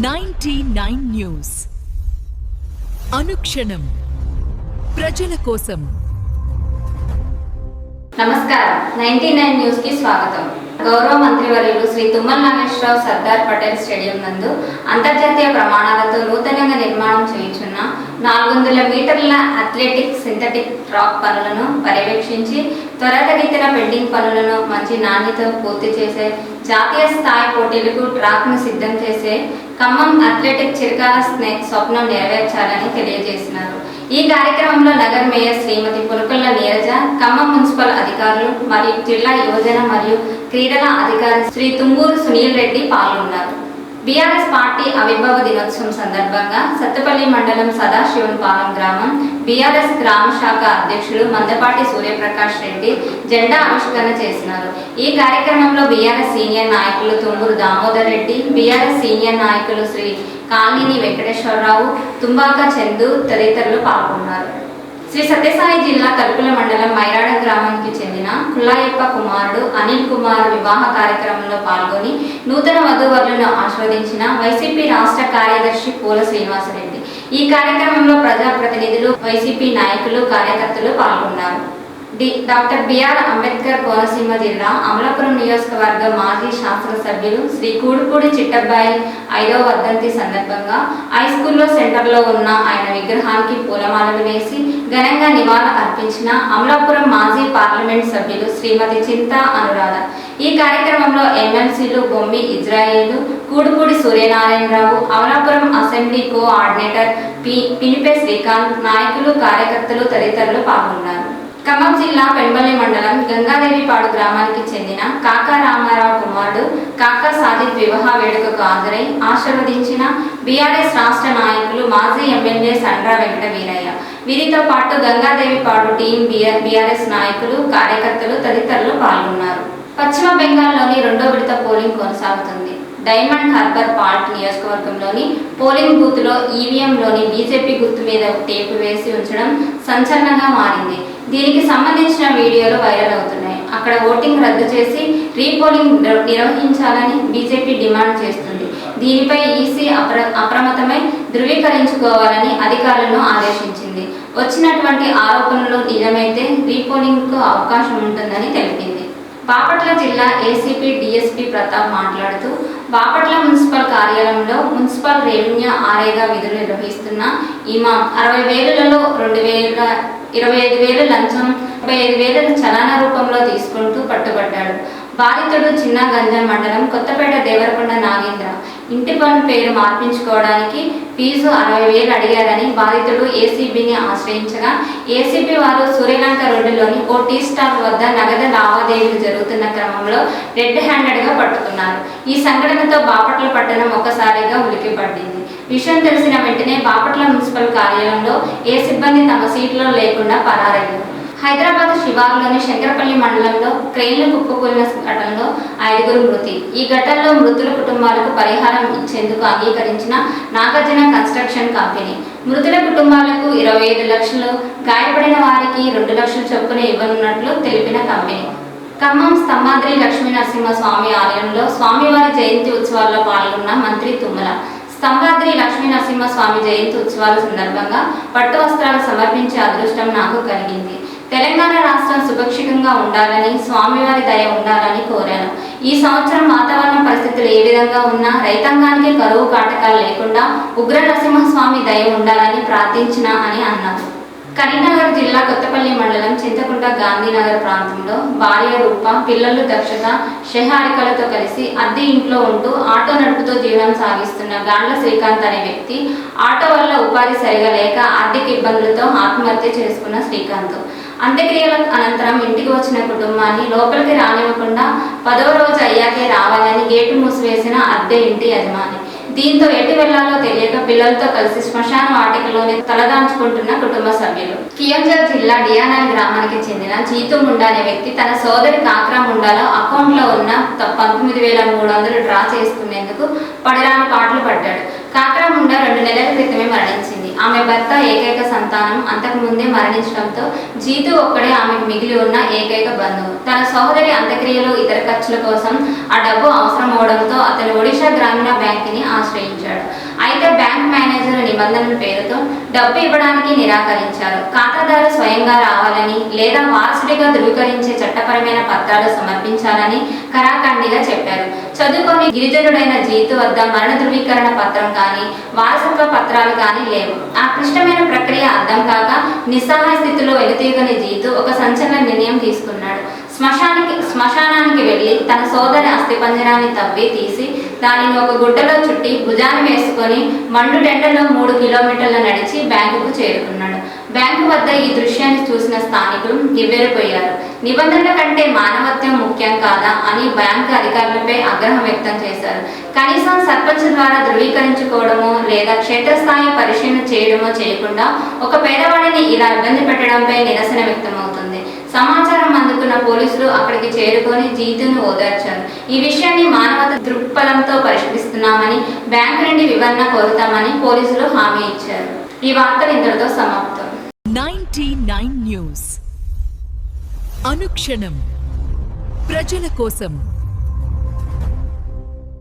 99 news అనుక్షణం ప్రజల కోసం. నమస్కారం. 99 న్యూస్ కి స్వాగతం. గౌరవ మంత్రివర్యులు శ్రీ తుమ్మల నాగేశ్వరరావు సర్దార్ పటేల్ స్టేడియం నందు అంతర్జాతీయ ప్రమాణాలతో నూతనంగా నిర్మాణం చేయుచున్న 400 మీటర్ల అథ్లెటిక్స్ సింథటిక్ ట్రాక్ పనులను పర్యవేక్షించి త్వరితగతిన పెండింగ్ పనులను మంచి నాణ్యతతో పూర్తి చేసే జాతీయ స్థాయి పోటీలకు ట్రాక్ను సిద్ధం చేసే ఖమ్మం అథ్లెటిక్ చిరకాల స్వప్నం నెరవేర్చాలని తెలియజేసినారు. ఈ కార్యక్రమంలో నగర్ మేయర్ శ్రీమతి పునుకుల నీరజ, ఖమ్మం మున్సిపల్ అధికారులు మరియు జిల్లా యువజన మరియు క్రీడల అధికారి శ్రీ తుంగూరు సునీల్ రెడ్డి పాల్గొన్నారు. బీఆర్ఎస్ పార్టీ ఆవిర్భావ దినోత్సవం సందర్భంగా సత్తపల్లి మండలం సదాశివన్పాలెం గ్రామం బీఆర్ఎస్ గ్రామ శాఖ అధ్యక్షులు మందపాటి సూర్యప్రకాష్ రెడ్డి జెండా ఆవిష్కరణ చేసినారు. ఈ కార్యక్రమంలో బీఆర్ఎస్ సీనియర్ నాయకులు తుంగూరు దామోదర్ రెడ్డి, బీఆర్ఎస్ సీనియర్ నాయకులు శ్రీ కాలనీ వెంకటేశ్వరరావు, తుంబాక చందు తదితరులు పాల్గొన్నారు. శ్రీ సత్యసాయి జిల్లా తలుపుల మండలం మైరాడ గ్రామానికి చెందిన కుల్లాయప్ప కుమారుడు అనిల్ కుమార్ వివాహ కార్యక్రమంలో పాల్గొని నూతన వధూవరులను ఆస్వాదించిన వైసీపీ రాష్ట్ర కార్యదర్శి పూల శ్రీనివాసరెడ్డి. ఈ కార్యక్రమంలో ప్రజాప్రతినిధులు, వైసీపీ నాయకులు, కార్యకర్తలు పాల్గొన్నారు. డాక్టర్ బిఆర్ అంబేద్కర్ కోనసీమ జిల్లా అమలాపురం నియోజకవర్గ మాజీ శాసనసభ్యులు శ్రీ కూడుపూడి చిట్టబ్బాయి 5వ వర్ధంతి సందర్భంగా హైస్కూల్లో సెంటర్లో ఉన్న ఆయన విగ్రహానికి పూలమాలలు వేసి ఘనంగా నివాళులు అర్పించిన అమలాపురం మాజీ పార్లమెంట్ సభ్యులు శ్రీమతి చింతా అనురాధ. ఈ కార్యక్రమంలో ఎమ్మెల్సీలు బొమ్మి ఇజ్రాయేలు, కూడుపూడి సూర్యనారాయణరావు, అమలాపురం అసెంబ్లీ కోఆర్డినేటర్ పినిపే శ్రీకాంత్, నాయకులు, కార్యకర్తలు తదితరులు పాల్గొన్నారు. ఖమ్మం జిల్లా పెంబల్లి మండలం గంగాదేవిపాడు గ్రామానికి చెందిన కాకా రామారావు కుమారుడు కాకా సాదిక్ వివాహ వేడుకకు హాజరై ఆశీర్వదించిన బీఆర్ఎస్ రాష్ట్ర నాయకులు, మాజీ ఎమ్మెల్యే సండ్ర వెంకట వీరయ్య. వీరితో పాటు గంగాదేవిపాడు టీం బీఆర్ఎస్ నాయకులు, కార్యకర్తలు తదితరులు పాల్గొన్నారు. పశ్చిమ బెంగాల్లోని 2వ విడత పోలింగ్ కొనసాగుతుంది. డైమండ్ హార్బర్ పార్ట్ నియోజకవర్గంలోని పోలింగ్ బూత్లో ఈవీఎంలోని బీజేపీ గుర్తు మీద టేపు వేసి ఉంచడం సంచలనంగా మారింది. దీనికి సంబంధించిన వీడియోలు వైరల్ అవుతున్నాయి. అక్కడ ఓటింగ్ రద్దు చేసి రీపోలింగ్ నిర్వహించాలని బీజేపీ డిమాండ్ చేస్తుంది. దీనిపై ఈసీ అప్రమత్తమై ధృవీకరించుకోవాలని అధికారులను ఆదేశించింది. వచ్చినటువంటి ఆరోపణలు నిజమైతే రీపోలింగ్కు అవకాశం ఉంటుందని తెలిపింది. బాపట్ల జిల్లా ఏసీపీ డిఎస్పీ ప్రతాప్ మాట్లాడుతూ, బాపట్ల మున్సిపల్ కార్యాలయంలో మున్సిపల్ రెవెన్యూ ఆర్ఐగా విధులు నిర్వహిస్తున్న ఇమాం 60,000లలో 25,000 లంచం, 35,000 చలానా రూపంలో తీసుకుంటూ పట్టుబడ్డాడు. బాధితుడు చిన్న గంజం మండలం కొత్తపేట దేవరకొండ నాగేంద్ర. ఇంటి పన్ను పేరు మార్పించుకోవడానికి ఫీజు 60,000 అడిగారని బాధితుడు ఏసీబీని ఆశ్రయించగా ఏసీబీ వారు సూర్యలంక రోడ్డులోని ఓ టీ స్టాల్ వద్ద నగదు లావాదేవీలు జరుగుతున్న క్రమంలో రెడ్ హ్యాండెడ్గా పట్టుకున్నారు. ఈ సంఘటనతో బాపట్ల పట్టణం ఒక్కసారిగా ఉలిక్కిపడింది. విషయం తెలిసిన వెంటనే బాపట్ల మున్సిపల్ కార్యాలయంలో ఏ సిబ్బంది తమ సీట్లో లేకుండా పరారయ్యారు. హైదరాబాద్ శివారులోని శంకరపల్లి మండలంలో క్రెయిన్లు కుప్పకూలిన ఘటనలో 5గురు మృతి. ఈ ఘటనలో మృతుల కుటుంబాలకు పరిహారం ఇచ్చేందుకు అంగీకరించిన నాగార్జున కన్స్ట్రక్షన్ కంపెనీ మృతుల కుటుంబాలకు 25 లక్షలు, గాయపడిన వారికి 2 లక్షల చొప్పున ఇవ్వనున్నట్లు తెలిపిన కంపెనీ. ఖమ్మం స్తంభాద్రి లక్ష్మీ నరసింహ స్వామి ఆలయంలో స్వామివారి జయంతి ఉత్సవాల్లో పాల్గొన్న మంత్రి తుమ్మల. స్తంభాద్రి లక్ష్మీ నరసింహ స్వామి జయంతి ఉత్సవాల సందర్భంగా పట్టు వస్త్రాలు సమర్పించే అదృష్టం నాకు కలిగింది. తెలంగాణ రాష్ట్రం సుభిక్షంగా ఉండాలని, స్వామివారి దయ ఉండాలని కోరాను. ఈ సంవత్సరం వాతావరణ పరిస్థితులు ఏ విధంగా ఉన్నా రైతాంగానికి కరువు కాటకాలు లేకుండా ఉగ్ర నరసింహస్వామి దయ ఉండాలని ప్రార్థించిన అని అన్నారు. కరీంనగర్ జిల్లా కొత్తపల్లి మండలం చింతకుంట గాంధీనగర్ ప్రాంతంలో భార్య రూప, పిల్లలు దక్షత, షెహారికలతో కలిసి అద్దె ఇంట్లో ఉంటూ ఆటో నడుపుతో జీవనం సాగిస్తున్న గాండ్ల శ్రీకాంత్ అనే వ్యక్తి ఆటో వల్ల ఉపాధి సరిగా లేక ఆర్థిక ఇబ్బందులతో ఆత్మహత్య చేసుకున్న శ్రీకాంత్ అంత్యక్రియల అనంతరం ఇంటికి వచ్చిన కుటుంబాన్ని లోపలికి రానివ్వకుండా 10వ రోజు అయ్యాకే రావాలని గేటు మూసివేసిన అద్దె ఇంటి యజమాని. దీంతో ఎటు వెళ్లాలో తెలియక పిల్లలతో కలిసి శ్మశాన వాటికలోనే తలదాంచుకుంటున్న కుటుంబ సభ్యులు. కియోంజర్ జిల్లా డియానాల్ గ్రామానికి చెందిన జీతు ముండా అనే వ్యక్తి తన సోదరి కాక్రా ముండాలో అకౌంట్లో ఉన్న 19,300 డ్రా చేసుకునేందుకు పడిరాని పాటలు పడ్డాడు. కాక్రా ముండా 2 నెలల క్రితమే మరణించింది. ఆమె భర్త ఏకైక సంతానం అంతకు ముందే మరణించడంతో జీతు ఒక్కడే ఆమెకు మిగిలి ఉన్న ఏకైక బంధువు. తన సహోదరి అంత్యక్రియలు ఇతర ఖర్చుల కోసం ఆ డబ్బు అవసరం అవడంతో అతను ఒడిశా గ్రామీణ బ్యాంకుని ఆశ్రయించాడు. అయితే బ్యాంక్ మేనేజర్ నిబంధనల పేరుతో డబ్బు ఇవ్వడానికి నిరాకరించారు. ఖాతాదారు స్వయంగా రావాలని లేదా వారసుడిగా ధృవీకరించే చట్టపరమైన పత్రాలు సమర్పించాలని కరాఖండిగా చెప్పారు. చదువుకొని గిరిజనుడైన జీతు వద్ద మరణ ధృవీకరణ పత్రం కానీ వారసత్వ పత్రాలు కానీ లేవు. ఆ క్లిష్టమైన ప్రక్రియ అర్థం కాక నిస్సహాయ స్థితిలో వెనుతీగని జీతు ఒక సంచలన నిర్ణయం తీసుకున్నాడు. శ్మశానానికి వెళ్లి తన సోదరి అస్థిపంజరాన్ని తవ్వి తీసి దానిని ఒక గుడ్డలో చుట్టి భుజాన్ని వేసుకొని మండు టెండలో 3 కిలోమీటర్ల నడిచి బ్యాంకుకు చేరుకున్నాడు. బ్యాంకు వద్ద ఈ దృశ్యాన్ని చూసిన స్థానికులు నివ్వెరపోయారు. నిబంధనల కంటే మానవత్వం ముఖ్యం కాదా అని బ్యాంకు అధికారులపై ఆగ్రహం వ్యక్తం చేశారు. కనీసం సర్పంచ్ ద్వారా ధృవీకరించుకోవడమో లేదా క్షేత్రస్థాయి పరిశీలన చేయడమో చేయకుండా ఒక పేదవాడిని ఇలా ఇబ్బంది పెట్టడంపై నిరసన వ్యక్తమవుతుంది. సమాచారం అందుకున్న పోలీసులు అక్కడికి చేరుకొని జీతును ఓదార్చారు. ఈ విషయాన్ని మానవత దృక్పథంతో పరిష్కరిస్తున్నామని బ్యాంకు నుండి వివరణ కోరుతామని పోలీసులు హామీ ఇచ్చారు. ఈ వార్తలు ఇంతటితో సమాప్తం. 99 న్యూస్ అనుక్షణం ప్రజల కోసం.